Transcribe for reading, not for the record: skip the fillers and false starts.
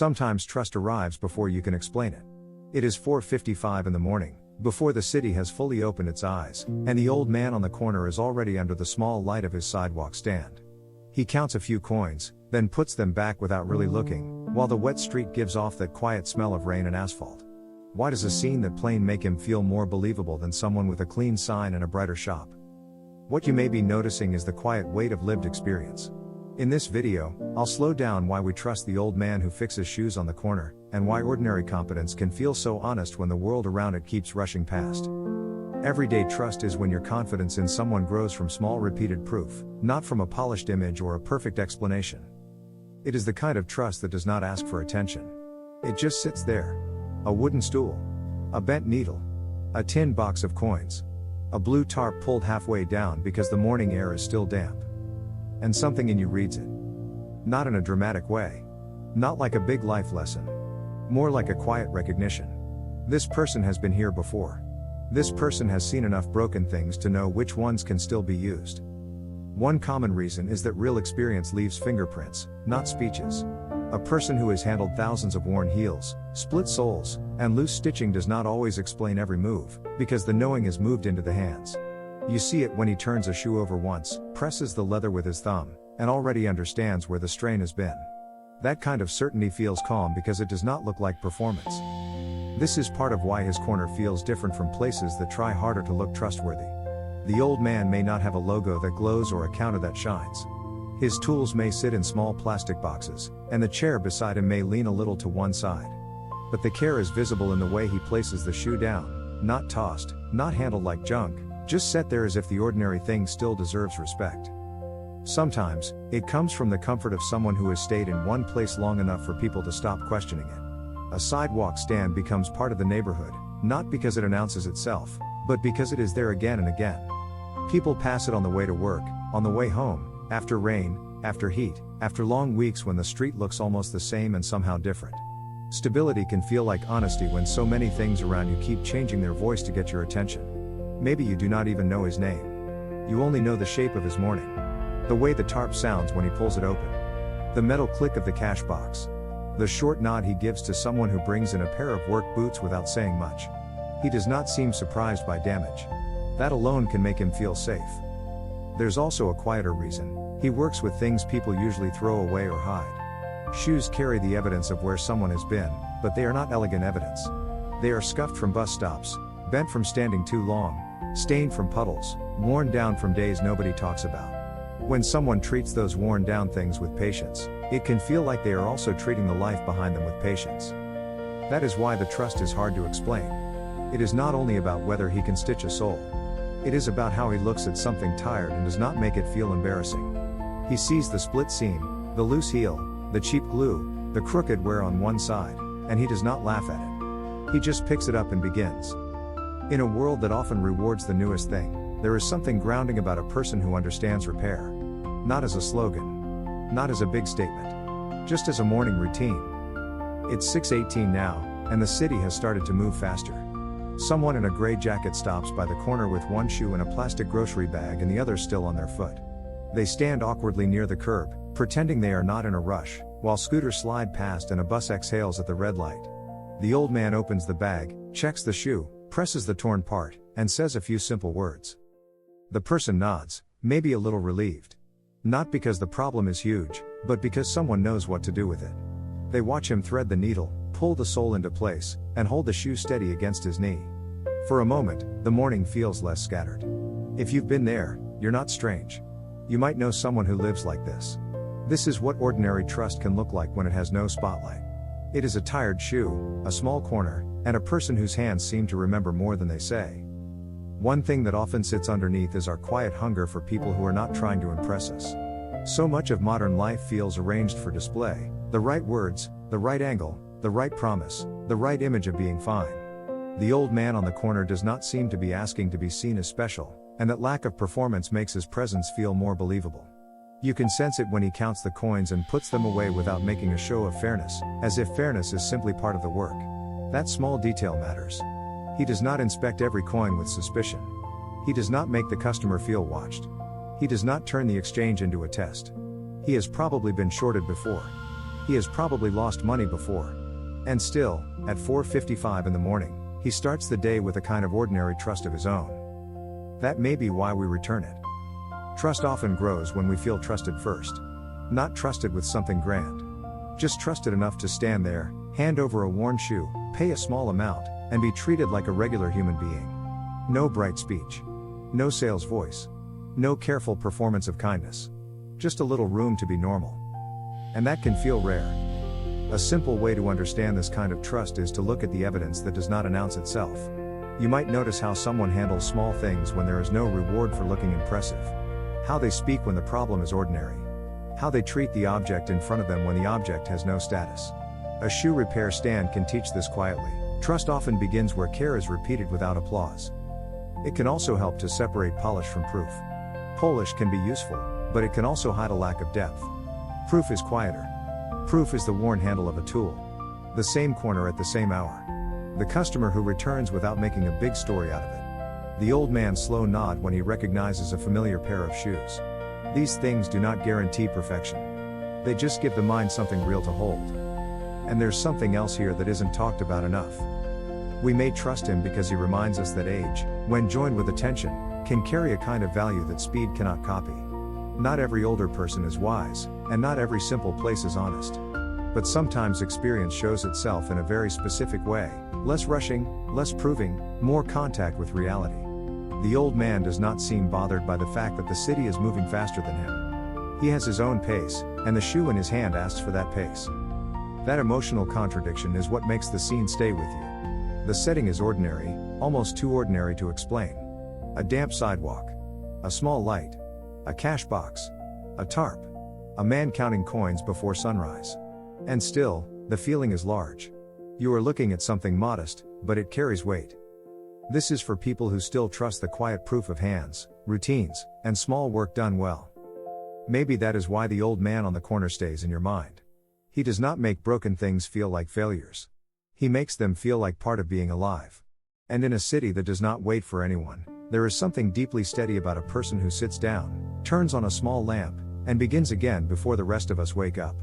Sometimes trust arrives before you can explain it. It is 4:55 in the morning, before the city has fully opened its eyes, and the old man on the corner is already under the small light of his sidewalk stand. He counts a few coins, then puts them back without really looking, while the wet street gives off that quiet smell of rain and asphalt. Why does a scene that plain make him feel more believable than someone with a clean sign and a brighter shop? What you may be noticing is the quiet weight of lived experience. In this video, I'll slow down why we trust the old man who fixes shoes on the corner, and why ordinary competence can feel so honest when the world around it keeps rushing past. Everyday trust is when your confidence in someone grows from small repeated proof, not from a polished image or a perfect explanation. It is the kind of trust that does not ask for attention. It just sits there. A wooden stool. A bent needle. A tin box of coins. A blue tarp pulled halfway down because the morning air is still damp. And something in you reads it. Not in a dramatic way. Not like a big life lesson. More like a quiet recognition. This person has been here before. This person has seen enough broken things to know which ones can still be used. One common reason is that real experience leaves fingerprints, not speeches. A person who has handled thousands of worn heels, split soles, and loose stitching does not always explain every move, because the knowing is moved into the hands. You see it when he turns a shoe over once, presses the leather with his thumb, and already understands where the strain has been. That kind of certainty feels calm because it does not look like performance. This is part of why his corner feels different from places that try harder to look trustworthy. The old man may not have a logo that glows or a counter that shines. His tools may sit in small plastic boxes, and the chair beside him may lean a little to one side. But the care is visible in the way he places the shoe down, not tossed, not handled like junk, just set there as if the ordinary thing still deserves respect. Sometimes, it comes from the comfort of someone who has stayed in one place long enough for people to stop questioning it. A sidewalk stand becomes part of the neighborhood, not because it announces itself, but because it is there again and again. People pass it on the way to work, on the way home, after rain, after heat, after long weeks when the street looks almost the same and somehow different. Stability can feel like honesty when so many things around you keep changing their voice to get your attention. Maybe you do not even know his name. You only know the shape of his morning. The way the tarp sounds when he pulls it open. The metal click of the cash box. The short nod he gives to someone who brings in a pair of work boots without saying much. He does not seem surprised by damage. That alone can make him feel safe. There's also a quieter reason. He works with things people usually throw away or hide. Shoes carry the evidence of where someone has been, but they are not elegant evidence. They are scuffed from bus stops, bent from standing too long, stained from puddles, worn down from days nobody talks about. When someone treats those worn down things with patience, it can feel like they are also treating the life behind them with patience. That is why the trust is hard to explain. It is not only about whether he can stitch a sole. It is about how he looks at something tired and does not make it feel embarrassing. He sees the split seam, the loose heel, the cheap glue, the crooked wear on one side, and he does not laugh at it. He just picks it up and begins. In a world that often rewards the newest thing, there is something grounding about a person who understands repair. Not as a slogan. Not as a big statement. Just as a morning routine. It's 6:18 now, and the city has started to move faster. Someone in a gray jacket stops by the corner with one shoe in a plastic grocery bag and the other still on their foot. They stand awkwardly near the curb, pretending they are not in a rush, while scooters slide past and a bus exhales at the red light. The old man opens the bag, checks the shoe, presses the torn part, and says a few simple words. The person nods, maybe a little relieved. Not because the problem is huge, but because someone knows what to do with it. They watch him thread the needle, pull the sole into place, and hold the shoe steady against his knee. For a moment, the morning feels less scattered. If you've been there, you're not strange. You might know someone who lives like this. This is what ordinary trust can look like when it has no spotlight. It is a tired shoe, a small corner, and a person whose hands seem to remember more than they say. One thing that often sits underneath is our quiet hunger for people who are not trying to impress us. So much of modern life feels arranged for display, the right words, the right angle, the right promise, the right image of being fine. The old man on the corner does not seem to be asking to be seen as special, and that lack of performance makes his presence feel more believable. You can sense it when he counts the coins and puts them away without making a show of fairness, as if fairness is simply part of the work. That small detail matters. He does not inspect every coin with suspicion. He does not make the customer feel watched. He does not turn the exchange into a test. He has probably been shorted before. He has probably lost money before. And still, at 4:55 in the morning, he starts the day with a kind of ordinary trust of his own. That may be why we return it. Trust often grows when we feel trusted first. Not trusted with something grand. Just trusted enough to stand there, hand over a worn shoe, pay a small amount, and be treated like a regular human being. No bright speech. No sales voice. No careful performance of kindness. Just a little room to be normal. And that can feel rare. A simple way to understand this kind of trust is to look at the evidence that does not announce itself. You might notice how someone handles small things when there is no reward for looking impressive. How they speak when the problem is ordinary. How they treat the object in front of them when the object has no status. A shoe repair stand can teach this quietly. Trust often begins where care is repeated without applause. It can also help to separate polish from proof. Polish can be useful, but it can also hide a lack of depth. Proof is quieter. Proof is the worn handle of a tool. The same corner at the same hour. The customer who returns without making a big story out of it. The old man's slow nod when he recognizes a familiar pair of shoes. These things do not guarantee perfection. They just give the mind something real to hold. And there's something else here that isn't talked about enough. We may trust him because he reminds us that age, when joined with attention, can carry a kind of value that speed cannot copy. Not every older person is wise, and not every simple place is honest. But sometimes experience shows itself in a very specific way, less rushing, less proving, more contact with reality. The old man does not seem bothered by the fact that the city is moving faster than him. He has his own pace, and the shoe in his hand asks for that pace. That emotional contradiction is what makes the scene stay with you. The setting is ordinary, almost too ordinary to explain. A damp sidewalk. A small light. A cash box. A tarp. A man counting coins before sunrise. And still, the feeling is large. You are looking at something modest, but it carries weight. This is for people who still trust the quiet proof of hands, routines, and small work done well. Maybe that is why the old man on the corner stays in your mind. He does not make broken things feel like failures. He makes them feel like part of being alive. And in a city that does not wait for anyone, there is something deeply steady about a person who sits down, turns on a small lamp, and begins again before the rest of us wake up.